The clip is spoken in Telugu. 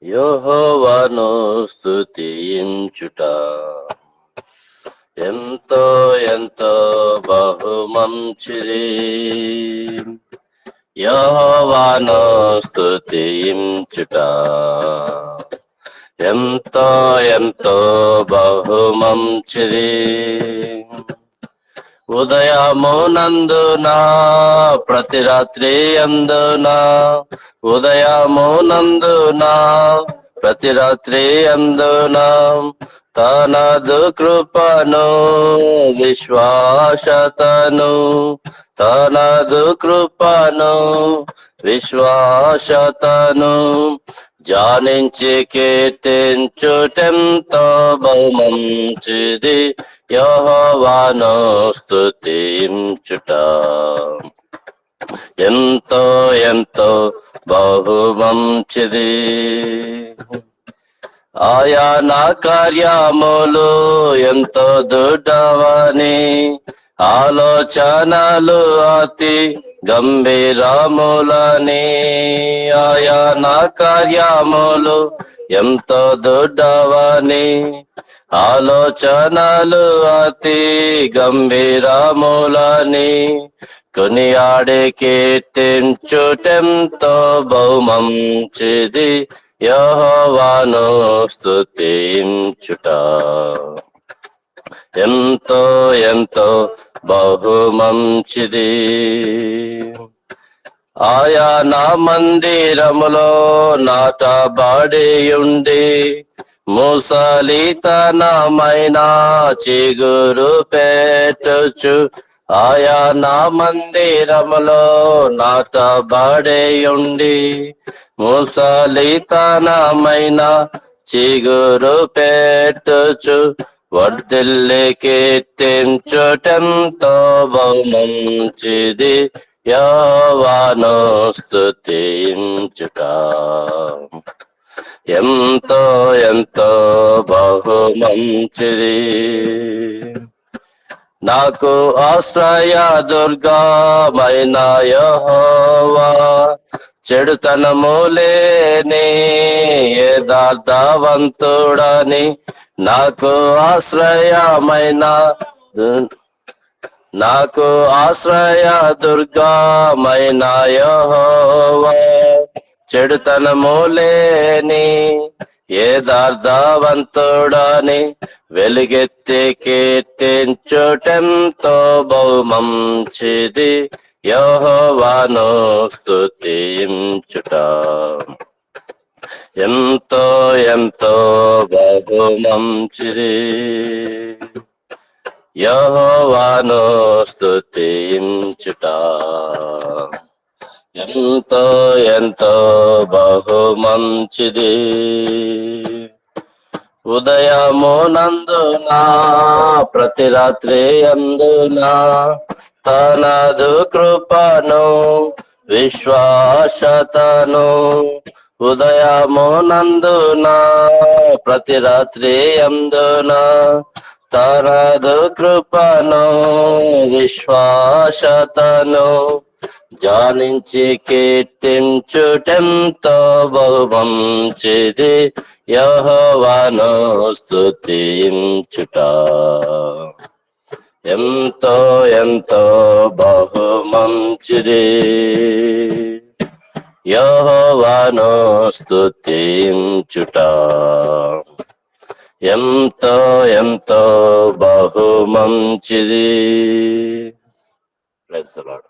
యెహోవాను స్తుతించుట ఎంతో ఎంతో బహుమంచిది. యెహోవాను స్తుతించుట ఎంతో ఎంతో బహుమంచిది. ఉదయమునందున ప్రతి రాత్రి అందున, ఉదయమునందున ప్రతి రాత్రి అందున తనదు కృపను విశ్వాసతను, తనదు కృపను విశ్వాసతను జానించి కీర్తించుటెంతో బహుమంచిది. యెహోవాను స్తుతించుట ఎంతో ఎంతో బహుమంచిది. ఆయన కార్యములు ఎంతో దొడ్డవని, ఆలోచనలు అతి గంభీరములని. ఆయన కార్యములు ఎంతో దొడ్డవని, ఆలోచనలు అతి గంభీరములని కొనియాడి కీర్తించుటెంతో బహుమంచిది. యెహోవాను స్తుతించుట ఎంతో ఎంతో బహుమంచిది. ఆయన మందిరములో నాటబడియుండి ముసలితనమైన చిగురు పెట్టుచు, ఆయన మందిరములో నాటబడియుండి ముసలితనమైన చిగురు పెట్టుచు వర్ధిల్లి కీర్తించుటెంతో బహుమంచిది. యెహోవాను స్తుతించుట ఎంతో ఎంతో బహుమంచిది. నాకు ఆశ్రయ దుర్గమైన యెహోవా, చెడుతనము లేని యథార్థవంతుడని నాకు ఆశ్రయమైన, నాకు ఆశ్రయ దుర్గమైన యెహోవా, చెడుతనము లేని యథార్థవంతుడని వెలుగెత్తి కీర్తించుటెంతో బహుమంచిది. యెహోవాను స్తుతించుట ఎంతో ఎంతో బహుమంచిది. యెహోవాను స్తుతించుట ఎంతో ఎంతో బహుమంచిది. ఉదయమునందున ప్రతి రాత్రి అందున తనదు కృపను విశ్వాసతను, ఉదయమునందున ప్రతి రాత్రి అందున తనదు కృపను విశ్వాసతను జానించి కీర్తించుటెంతో బహుమంచిది. యెహోవాను స్తుతించుట ఎంతో ఎంతో బహుమంచిది. యెహోవాను స్తుతించుట ఎంతో ఎంతో బహుమంచిది. Praise the lord.